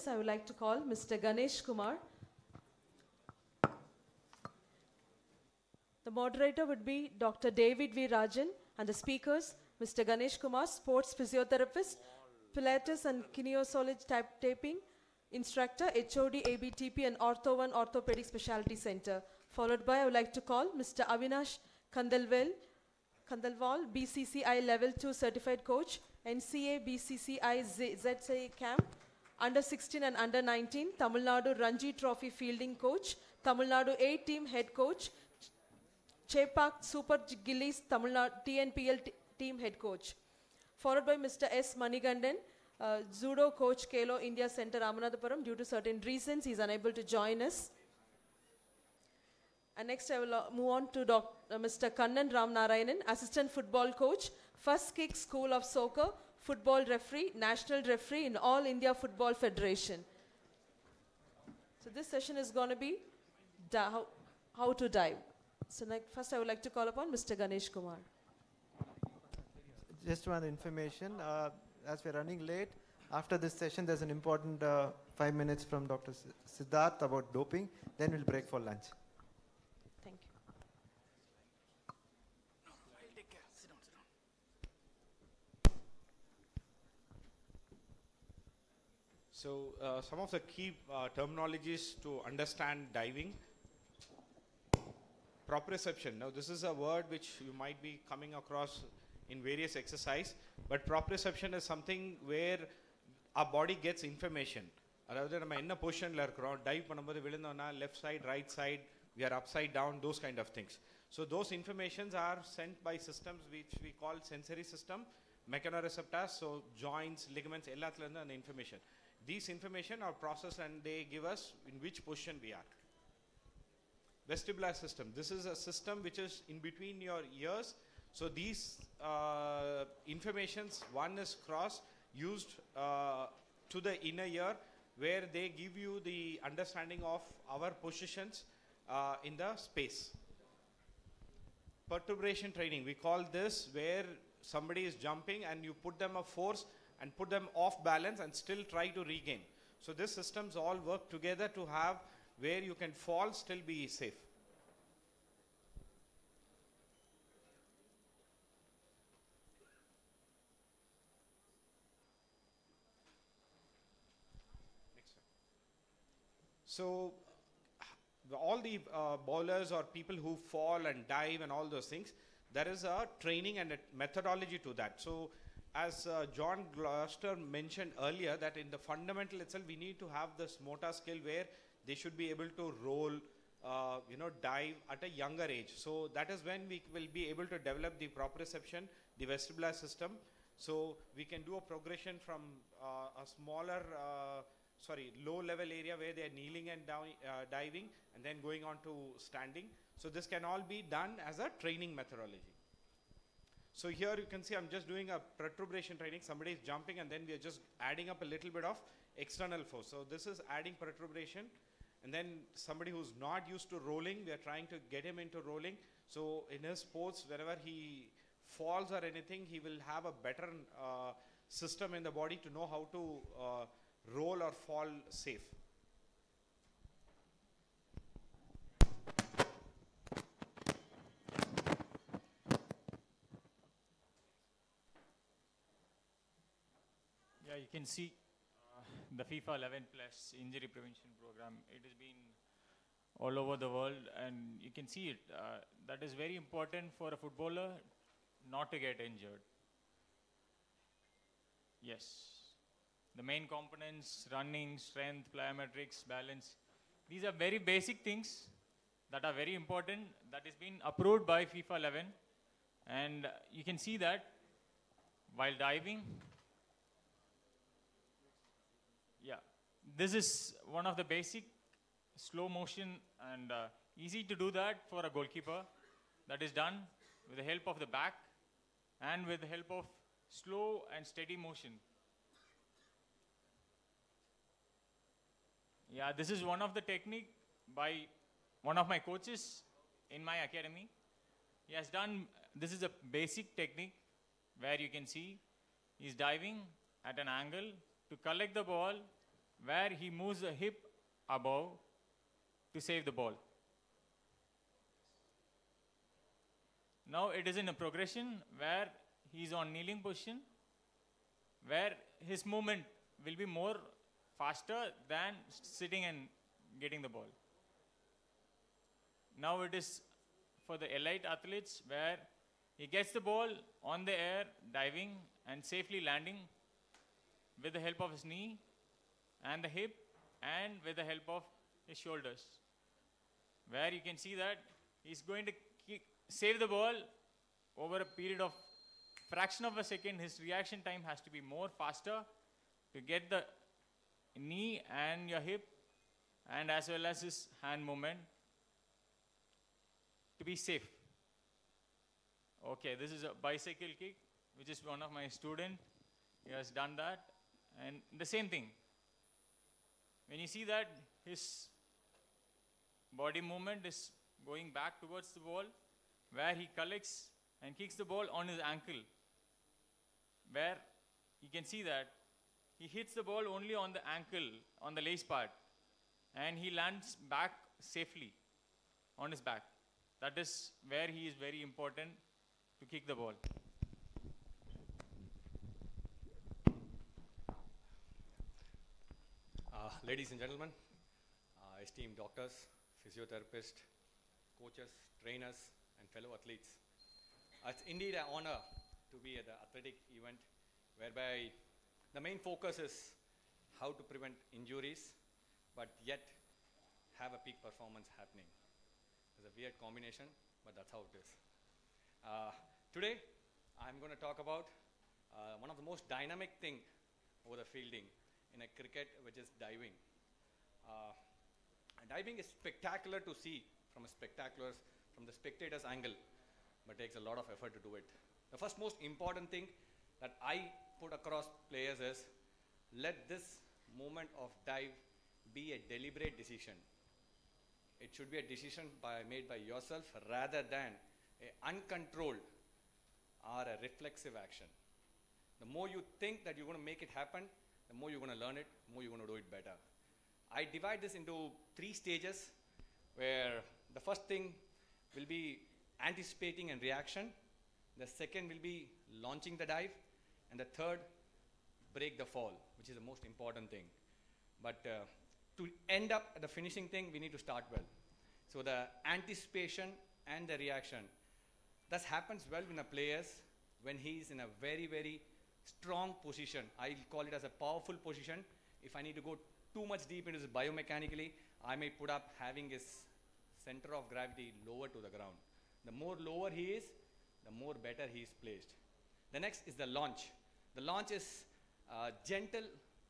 this, I would like to call Mr. Ganesh Kumar. The moderator would be Dr. David V. Rajan, and the speakers, Mr. Ganesh Kumar, sports physiotherapist, Pilates and kinesiology taping instructor, HOD, ABTP, and Ortho-One Orthopedic Specialty Center. Followed by, I would like to call Mr. Avinash Kandalwal, BCCI Level 2 Certified Coach, NCA BCCI ZCA Camp, Under 16 and Under 19, Tamil Nadu Ranji Trophy Fielding Coach, Tamil Nadu A Team Head Coach, Chepak Super Gillies Tamil Nadu TNPL Team Head Coach. Followed by Mr. S. Manigandan, Judo Coach, Kalo India Center, Ramanathapuram. Due to certain reasons, he is unable to join us. And next, I will move on to Mr. Kannan Ram Narayanan, Assistant Football Coach, First Kick School of Soccer, Football Referee, National Referee in All India Football Federation. So this session is going to be how to dive. So first, I would like to call upon Mr. Ganesh Kumar. Just one information, as we're running late, after this session, there's an important 5 minutes from Dr. Siddharth about doping. Then we'll break for lunch. Thank you. I'll take care. Sit down, sit down. So, some of the key terminologies to understand diving. Proprioception. Now, this is a word which you might be coming across in various exercise, but proprioception is something where our body gets information. அதாவது நம்ம என்ன பொசிஷனில் இருக்கிறோம், dive பண்ணும்போது விழுந்தோம்னா left side, right side, we are upside down, those kind of things. So those informations are sent by systems which we call sensory system, mechanoreceptors, so joints, ligaments, எல்லாத்துலேருந்து அந்த information. These information are processed and they give us in which position we are. Vestibular system. This is a system which is in between your ears. So these informations, one is used to the inner ear, where they give you the understanding of our positions in the space. Perturbation training, we call this where somebody is jumping and you put them a force and put them off balance and still try to regain. So these systems all work together to have where you can fall, still be safe. So all the bowlers or people who fall and dive and all those things, there is a training and a methodology to that. So as John Gloucester mentioned earlier, that in the fundamental itself we need to have this motor skill where they should be able to roll, dive at a younger age. So that is when we will be able to develop the proprioception, the vestibular system. So we can do a progression from a smaller low level area where they are kneeling and diving and then going on to standing. So this can all be done as a training methodology. So here you can see I'm just doing a perturbation training. Somebody is jumping and then we are just adding up a little bit of external force. So this is adding perturbation, and then somebody who's not used to rolling, we are trying to get him into rolling. So in his sports, whenever he falls or anything, he will have a better system in the body to know how to roll or fall safe. Yeah, you can see the FIFA 11 plus injury prevention program. It has been all over the world, and you can see it. That is very important for a footballer not to get injured. Yes. The main components, running, strength, plyometrics, balance. These are very basic things that are very important, that is being approved by FIFA 11. And you can see that while diving, yeah, this is one of the basic slow motion and easy to do that for a goalkeeper. That is done with the help of the back and with the help of slow and steady motion. Yeah, this is one of the technique by one of my coaches in my academy. He has done, this is a basic technique where you can see he's diving at an angle to collect the ball where he moves the hip above to save the ball. Now it is in a progression where he is on kneeling position, where his movement will be more faster than sitting and getting the ball. Now it is for the elite athletes where he gets the ball on the air, diving and safely landing with the help of his knee and the hip and with the help of his shoulders. Where you can see that he's going to save the ball over a period of fraction of a second. His reaction time has to be more faster to get the knee and your hip and as well as his hand movement to be safe. Okay, this is a bicycle kick, which is one of my students. He has done that. And the same thing. When you see that his body movement is going back towards the ball, where he collects and kicks the ball on his ankle, where you can see that he hits the ball only on the ankle, on the lace part, and he lands back safely on his back. That is where he is very important to kick the ball. Ladies and gentlemen, esteemed doctors, physiotherapists, coaches, trainers, and fellow athletes. It's indeed an honor to be at the athletic event whereby the main focus is how to prevent injuries but yet have a peak performance happening. It's a weird combination, but that's how it is. Today, I'm going to talk about one of the most dynamic thing over the fielding in a cricket, which is diving. Diving is spectacular to see from the spectator's angle, but takes a lot of effort to do it. The first most important thing that I put across players is, let this moment of dive be a deliberate decision. It should be a decision made by yourself rather than an uncontrolled or a reflexive action. The more you think that you're going to make it happen, the more you're going to learn it, the more you're going to do it better. I divide this into 3 stages, where the first thing will be anticipating and reaction. The second will be launching the dive. And the third, break the fall, which is the most important thing. But to end up at the finishing thing, we need to start well. So the anticipation and the reaction, that happens well in a players when he is in a very, very strong position. I call it as a powerful position. If I need to go too much deep into this biomechanically, I may put up having his center of gravity lower to the ground. The more lower he is, the more better he is placed. The next is the launch. The launch is a gentle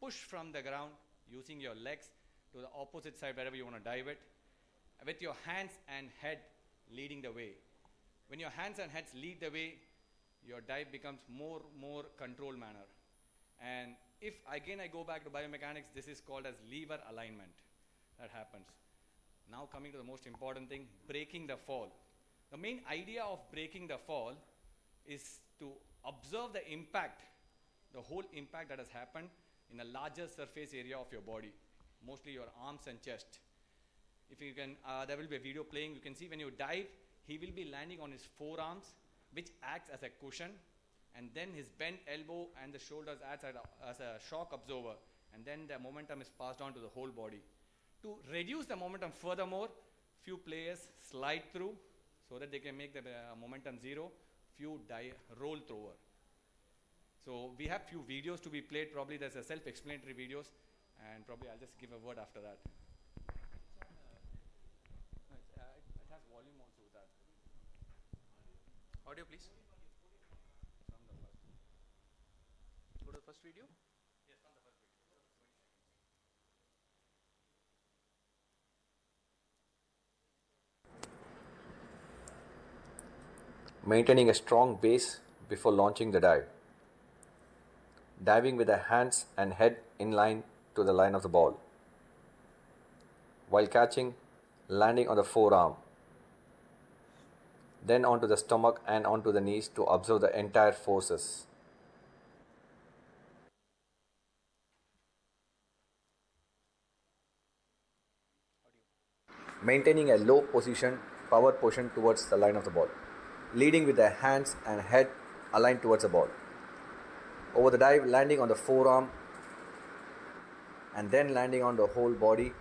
push from the ground using your legs to the opposite side wherever you want to dive it, with your hands and head leading the way. When your hands and heads lead the way, your dive becomes more controlled manner. And if again I go back to biomechanics, this is called as lever alignment. That happens. Now coming to the most important thing, breaking the fall. The main idea of breaking the fall is to observe the impact, the whole impact that has happened in a larger surface area of your body, mostly your arms and chest. If you can, there will be a video playing. You can see when you dive, he will be landing on his forearms, which acts as a cushion, and then his bent elbow and the shoulders acts as a shock absorber, and then the momentum is passed on to the whole body. To reduce the momentum furthermore, few players slide through so that they can make the momentum zero, few roll through. So we have few videos to be played. Probably there's a self-explanatory videos, and probably I'll just give a word after that. It has volume also with that. Audio, please. Go to the first video. Yes, from the first video. Maintaining a strong base before launching the dive. Diving with the hands and head in line to the line of the ball. While catching, landing on the forearm. Then onto the stomach and onto the knees to observe the entire forces. maintaining a low position, power position towards the line of the ball, leading with the hands and head aligned towards the ball. Over the dive, landing on the forearm and then landing on the whole body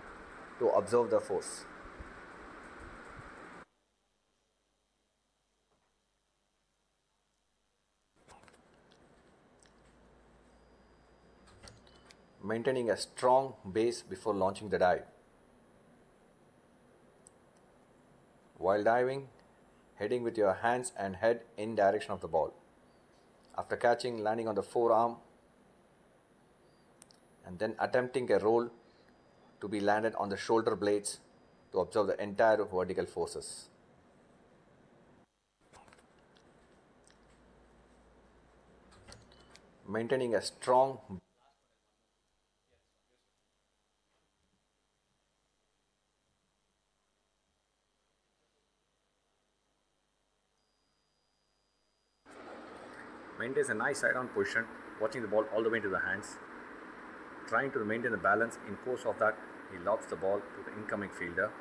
to absorb the force. Maintaining a strong base before launching the dive. While diving, heading with your hands and head in direction of the ball. After catching, landing on the forearm and then attempting a roll to be landed on the shoulder blades to absorb the entire vertical forces. Maintaining a strong maintains a nice side-on position, watching the ball all the way into the hands, trying to maintain the balance. In course of that, he lobs the ball to the incoming fielder,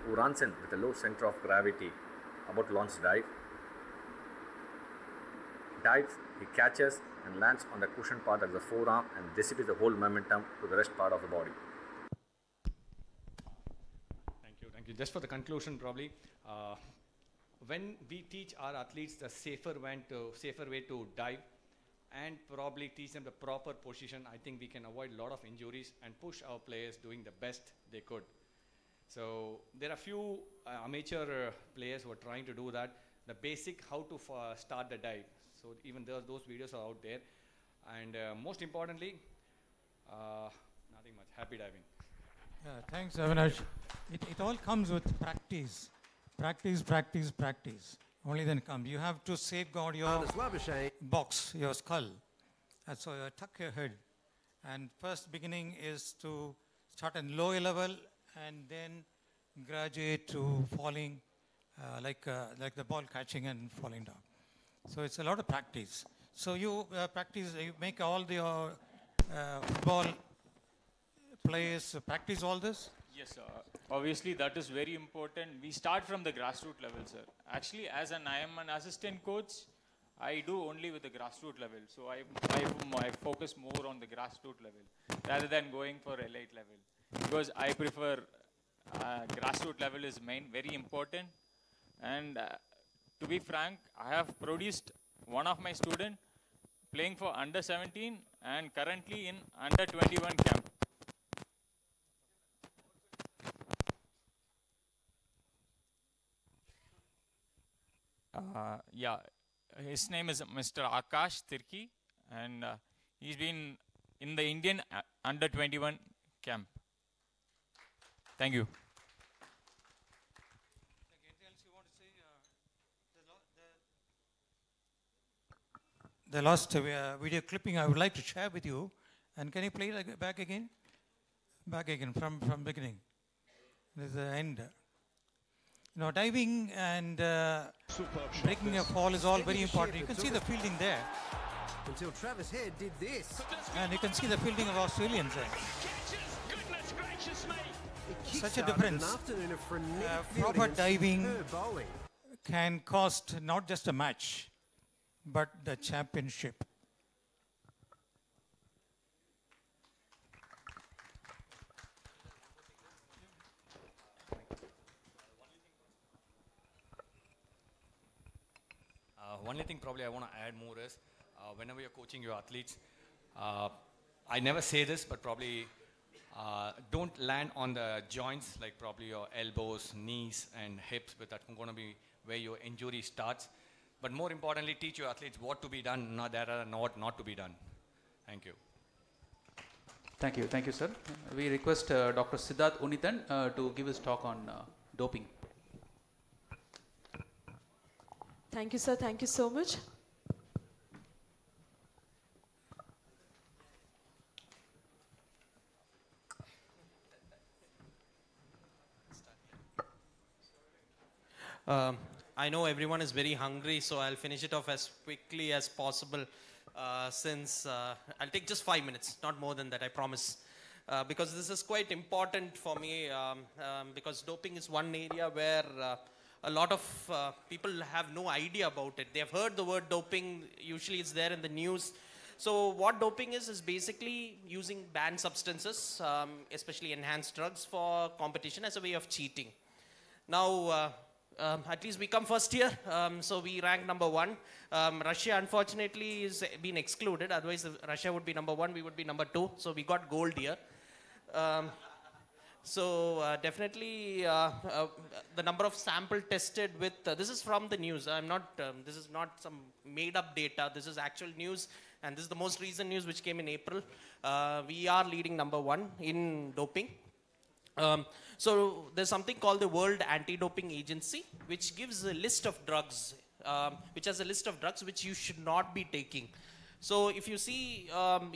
who runs in with a low center of gravity, about to launch the dive. Dives, he catches and lands on the cushion part of the forearm and distributes the whole momentum to the rest part of the body. Thank you. Just for the conclusion, probably, when we teach our athletes the safer way to dive and probably teach them the proper position, I think we can avoid a lot of injuries and push our players doing the best they could. So there are few amateur players who are trying to do that, the basic how to start the dive. So even those videos are out there. And most importantly, nothing much. Happy diving. Yeah, thanks, Avinash. It all comes with practice. Practice. Only then comes. You have to safeguard your box, your skull. And so you tuck your head. And first beginning is to start at lower level and then graduate to falling like the ball catching and falling down. So it's a lot of practice. So you practice, you make all your football players practice all this? Yes, sir. Obviously, that is very important. We start from the grassroots level, sir. Actually, I am an assistant coach. I do only with the grassroots level. So I focus more on the grassroots level rather than going for elite level. Because I prefer grassroots level is very important. And to be frank, I have produced one of my students playing for under 17 and currently in under 21 camp. Yeah, his name is Mr. Akash Tirki, and he's been in the Indian under 21 camp. Thank you. Anything else you want to say? The last video clipping I would like to share with you, and can you play it back again? Back again from beginning. This is the end. You know, diving and breaking a fall is all very important. You can see the fielding there. Until Travis Head did this. And you can see the fielding of Australians there. Such a difference. Proper diving can cost not just a match, but the championship. Only thing probably I want to add more is whenever you're coaching your athletes, I never say this, but probably don't land on the joints like probably your elbows, knees, and hips, but that's going to be where your injury starts. But more importantly, teach your athletes what to be done, not to be done. Thank you. Thank you, sir. We request Dr. Siddharth Unithan to give his talk on doping. Thank you, sir. Thank you so much. I know everyone is very hungry, so I'll finish it off as quickly as possible since I'll take just 5 minutes, not more than that, I promise. because this is quite important for me because doping is one area where a lot of people have no idea about it. They have heard the word doping, usually it's there in the news. So what doping is basically using banned substances, especially enhanced drugs for competition as a way of cheating. Now, at least we come first here, so we rank number 1. Russia unfortunately is been excluded, otherwise if Russia would be number 1, we would be number 2, so we got gold here. Definitely the number of sample tested with, this is from the news, this is not some made up data, this is actual news, and this is the most recent news which came in April. We are leading number 1 in doping. So there's something called the World Anti-Doping Agency, which gives a list of drugs, which has a list of drugs which you should not be taking. So if you see,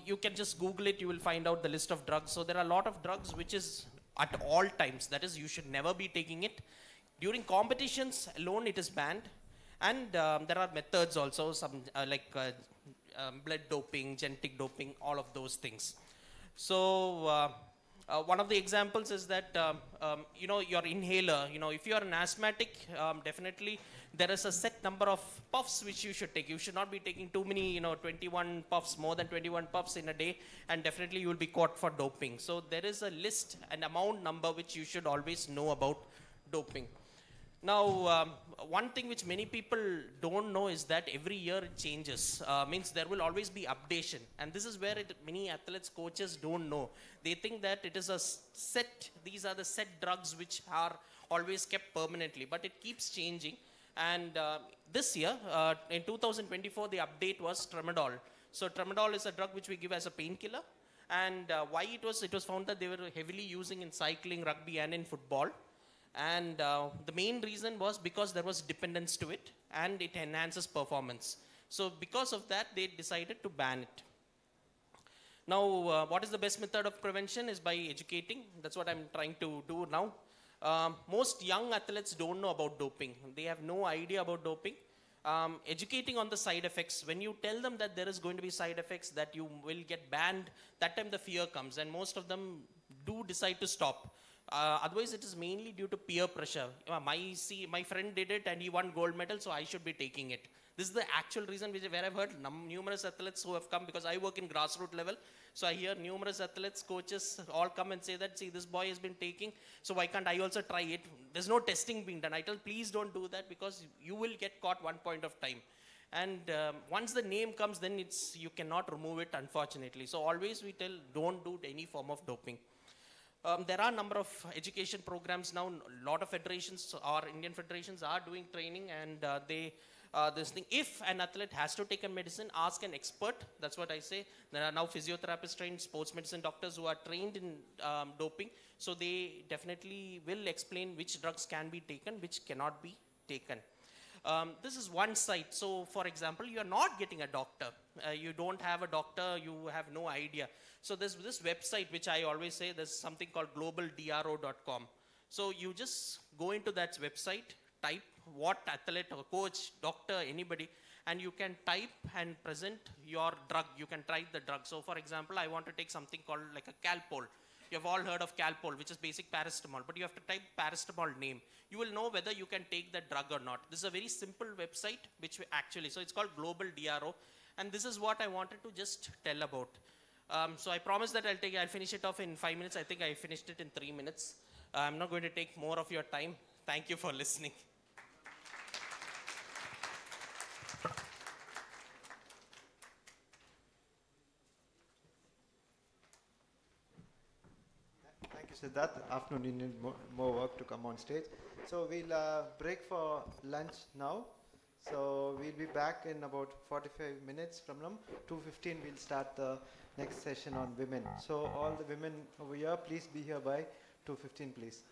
you can just Google it, you will find out the list of drugs. So there are a lot of drugs which is at all times, that is, you should never be taking it. During competitions alone, it is banned. And there are methods also, some blood doping, genetic doping, all of those things. So one of the examples is that, your inhaler, if you are an asthmatic, definitely there is a set number of puffs which you should take. You should not be taking too many, 21 puffs, more than 21 puffs in a day, and definitely you will be caught for doping. So there is a list, an amount number which you should always know about doping. Now, one thing which many people don't know is that every year it changes. Means there will always be updation. And this is where many athletes, coaches don't know. They think that it is a set, these are the set drugs which are always kept permanently. But it keeps changing. And this year, in 2024, the update was tramadol. So tramadol is a drug which we give as a painkiller. And why it was found that they were heavily using in cycling, rugby, and in football. And the main reason was because there was dependence to it and it enhances performance. So because of that, they decided to ban it. Now, what is the best method of prevention is by educating. That's what I'm trying to do now. Most young athletes don't know about doping. They have no idea about doping. Educating on the side effects. When you tell them that there is going to be side effects, that you will get banned, that time the fear comes, and most of them do decide to stop. Otherwise, it is mainly due to peer pressure. My friend did it and he won gold medal, so I should be taking it. This is the actual reason where I've heard numerous athletes who have come, because I work in grassroots level. So I hear numerous athletes, coaches all come and say that, see, this boy has been taking, so why can't I also try it? There's no testing being done. I tell, please don't do that, because you will get caught one point of time. And once the name comes, then you cannot remove it, unfortunately. So always we tell, don't do any form of doping. There are a number of education programs now. A lot of federations, or Indian federations, are doing training, and this thing. If an athlete has to take a medicine, ask an expert. That's what I say. There are now physiotherapists trained, sports medicine doctors who are trained in doping. So they definitely will explain which drugs can be taken, which cannot be taken. This is one site. So, for example, you are not getting a doctor. You don't have a doctor. You have no idea. So there's this website, which I always say, there's something called globaldro.com. So you just go into that website, type what athlete or coach, doctor, anybody, and you can type and present your drug. You can try the drug. So for example, I want to take something called like a Calpol. You have all heard of Calpol, which is basic paracetamol, but you have to type paracetamol name. You will know whether you can take that drug or not. This is a very simple website, which we actually, so it's called Global DRO, and this is what I wanted to just tell about. So I promise that I'll finish it off in 5 minutes. I think I finished it in 3 minutes. I'm not going to take more of your time. Thank you for listening. Thank you, Siddharth. Afternoon, you need more work to come on stage. So we'll break for lunch now. So we'll be back in about 45 minutes from now. 2:15 we'll start the next session on women. So all the women over here, please be here by 2:15, please.